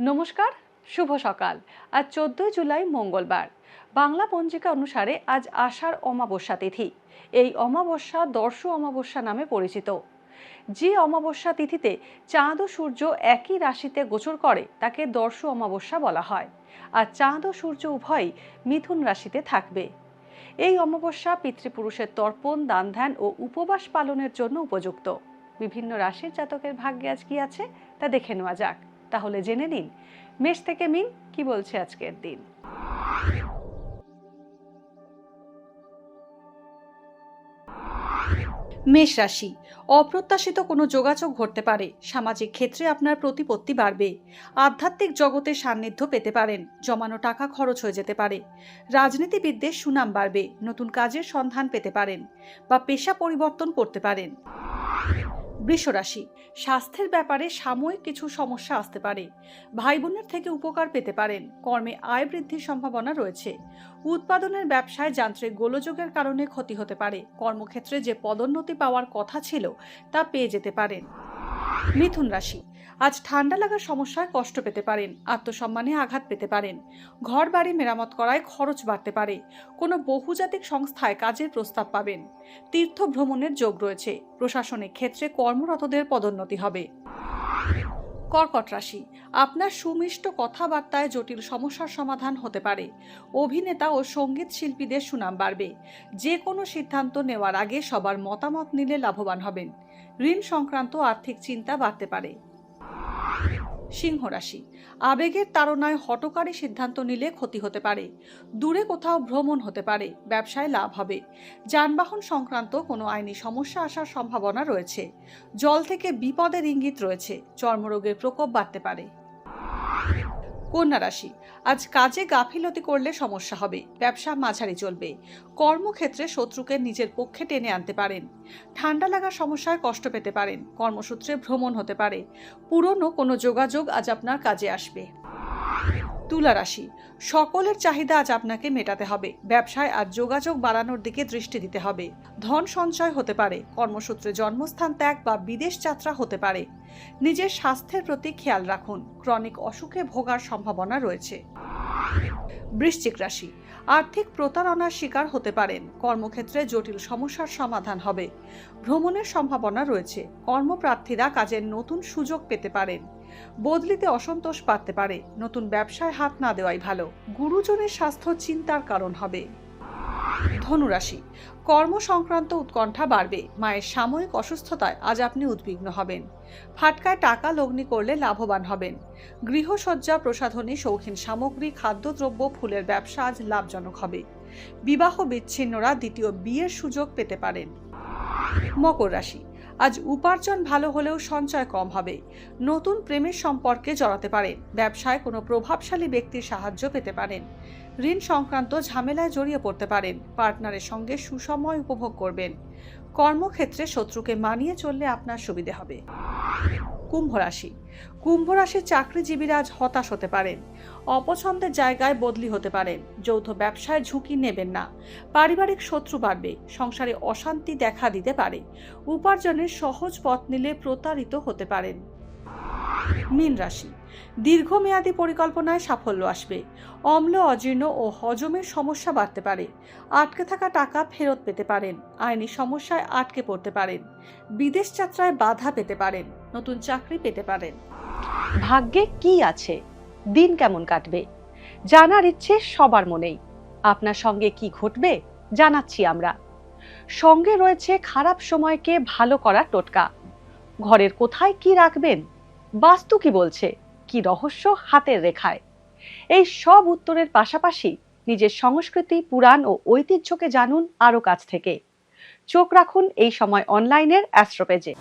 নমস্কার, শুভ সকাল। আজ 14 জুলাই মঙ্গলবার। বাংলা পঞ্জিকা অনুসারে আজ আষাঢ় অমাবস্যা তিথি। এই অমাবস্যা দর্শ অমাবস্যা নামে পরিচিত। যে অমাবস্যা তিথিতে চাঁদ ও সূর্য একই রাশিতে গোচর করে তাকে দর্শ অমাবস্যা বলা হয়। আর চাঁদ ও সূর্য উভয়ই মিথুন রাশিতে থাকবে। এই অমাবস্যা পিতৃপুরুষের তর্পণ, দান ধ্যান ও উপবাস পালনের জন্য উপযুক্ত। বিভিন্ন রাশির জাতকের ভাগ্যে আজ কি আছে তা দেখে নেওয়া যাক। তাহলে জেনে নিন মেষ থেকে মিন কি বলছে আজকের দিন। মেষ রাশি, অপ্রত্যাশিত কোনো যোগাযোগ ঘটতে পারে। সামাজিক ক্ষেত্রে আপনার প্রতিপত্তি বাড়বে। আধ্যাত্মিক জগতে সান্নিধ্য পেতে পারেন। জমানো টাকা খরচ হয়ে যেতে পারে। রাজনীতিবিদদের সুনাম বাড়বে। নতুন কাজের সন্ধান পেতে পারেন বা পেশা পরিবর্তন করতে পারেন। বৃষ রাশি, স্বাস্থ্যের ব্যাপারে সাময়িক কিছু সমস্যা আসতে পারে। ভাই বোনের থেকে উপকার পেতে পারেন। কর্মে আয় বৃদ্ধির সম্ভাবনা রয়েছে। উৎপাদনের ব্যবসায় যান্ত্রিক গোলযোগের কারণে ক্ষতি হতে পারে। কর্মক্ষেত্রে যে পদোন্নতি পাওয়ার কথা ছিল তা পেয়ে যেতে পারেন। মিথুন রাশি, আজ ঠান্ডা লাগার সমস্যায় কষ্ট পেতে পারেন। আত্মসম্মানে আঘাত পেতে পারেন। ঘর বাড়ি মেরামত করায় খরচ বাড়তে পারে। কোনো বহুজাতিক সংস্থায় কাজের প্রস্তাব পাবেন। তীর্থ ভ্রমণের যোগ রয়েছে। প্রশাসনিক ক্ষেত্রে কর্মরতদের পদোন্নতি হবে। কর্কট রাশি, আপনার সুমিষ্ট কথাবার্তায় জটিল সমস্যার সমাধান হতে পারে। অভিনেতা ও সঙ্গীত শিল্পীদের সুনাম বাড়বে। যে কোনো সিদ্ধান্ত নেওয়ার আগে সবার মতামত নিলে লাভবান হবেন। ঋণ সংক্রান্ত আর্থিক চিন্তা বাড়তে পারে। সিংহ রাশি, আবেগের তাড়নায় হঠকারী সিদ্ধান্ত নিলে ক্ষতি হতে পারে। দূরে কোথাও ভ্রমণ হতে পারে। ব্যবসায় লাভ হবে। যানবাহন সংক্রান্ত কোনো আইনি সমস্যা আসার সম্ভাবনা রয়েছে। জল থেকে বিপদের ইঙ্গিত রয়েছে। চর্মরোগের প্রকোপ বাড়তে পারে। কন্যা রাশি, আজ কাজে গাফিলতি করলে সমস্যা হবে। ব্যবসা মাঝারি চলবে। কর্মক্ষেত্রে শত্রুকে নিজের পক্ষে টেনে আনতে পারেন। ঠান্ডা লাগার সমস্যায় কষ্ট পেতে পারেন। কর্মসূত্রে ভ্রমণ হতে পারে। পুরনো কোনো যোগাযোগ আজ আপনার কাজে আসবে। তুলা রাশি, সকলের চাহিদা আজ আপনাকে মেটাতে হবে। ব্যবসায় আজ যোগাযোগ বাড়ানোর দিকে দৃষ্টি দিতে হবে। ধন সঞ্চয় হতে পারে। কর্মসূত্রে জন্মস্থান ত্যাগ বা বিদেশ যাত্রা হতে পারে। নিজের স্বাস্থ্যের প্রতি খেয়াল রাখুন। ক্রনিক অসুখে ভোগার সম্ভাবনা রয়েছে। বৃশ্চিক রাশি, আর্থিক প্রতারণার শিকার হতে পারেন। কর্মক্ষেত্রে জটিল সমস্যার সমাধান হবে। ভ্রমণের সম্ভাবনা রয়েছে। কর্মপ্রার্থীরা কাজের নতুন সুযোগ পেতে পারেন। বদলিতে অসন্তোষ বাড়তে পারে। নতুন ব্যবসায় হাত না দেওয়াই ভালো। গুরুজনের স্বাস্থ্য চিন্তার কারণ হবে। ধনুরাশি, কর্ম সংক্রান্ত উৎকণ্ঠা বাড়বে। মায়ের সাময়িক অসুস্থতায় আজ আপনি উদ্বিগ্ন হবেন। ফাটকায় টাকা লগ্নি করলে লাভবান হবেন। গৃহসজ্জা, প্রসাধনী, শৌখিন সামগ্রী, খাদ্যদ্রব্য, ফুলের ব্যবসা আজ লাভজনক হবে। বিবাহ বিচ্ছিন্নরা দ্বিতীয় বিয়ের সুযোগ পেতে পারেন। মকর রাশি, আজ উপার্জন ভালো হলেও সঞ্চয় কম হবে। নতুন প্রেমের সম্পর্কে জড়াতে পারেন। ব্যবসায় কোনো প্রভাবশালী ব্যক্তির সাহায্য পেতে পারেন। ঋণ সংক্রান্ত ঝামেলায় জড়িয়ে পড়তে পারেন। পার্টনারের সঙ্গে সুসময় উপভোগ করবেন। কর্মক্ষেত্রে শত্রুকে মানিয়ে চললে আপনার সুবিধে হবে। কুম্ভ রাশি, কুম্ভ রাশির চাকরিজীবীরা আজ হতাশ হতে পারেন। অপছন্দের জায়গায় বদলি হতে পারেন। যৌথ ব্যবসায় ঝুঁকি নেবেন না। পারিবারিক শত্রু বাড়বে। সংসারে অশান্তি দেখা দিতে পারে। উপার্জনের সহজ পথ নিলে প্রতারিত হতে পারেন। মীন রাশি, দীর্ঘমেয়াদী পরিকল্পনায় সাফল্য আসবে। অম্ল, অজীর্ণ ও হজমের সমস্যা বাড়তে পারে। আটকে থাকা টাকা ফেরত পেতে পারেন। আইনি সমস্যায় আটকে পড়তে পারেন। বিদেশ যাত্রায় বাধা পেতে পারেন। নতুন চাকরি পেতে পারেন। ভাগ্যে কি আছে, দিন কেমন কাটবে, জানার ইচ্ছে সবার মনেই। আপনার সঙ্গে কি ঘটবে জানাচ্ছি আমরা। সঙ্গে রয়েছে খারাপ সময়কে ভালো করার টোটকা। ঘরের কোথায় কি রাখবেন, বাস্তু কি বলছে, কি রহস্য হাতের রেখায়। এই সব উত্তরের পাশাপাশি নিজের সংস্কৃতি, পুরাণ ও ঐতিহ্যকে জানুন আরো কাছ থেকে। চোখ রাখুন এই সময় অনলাইনের অ্যাস্ট্রো পেজে।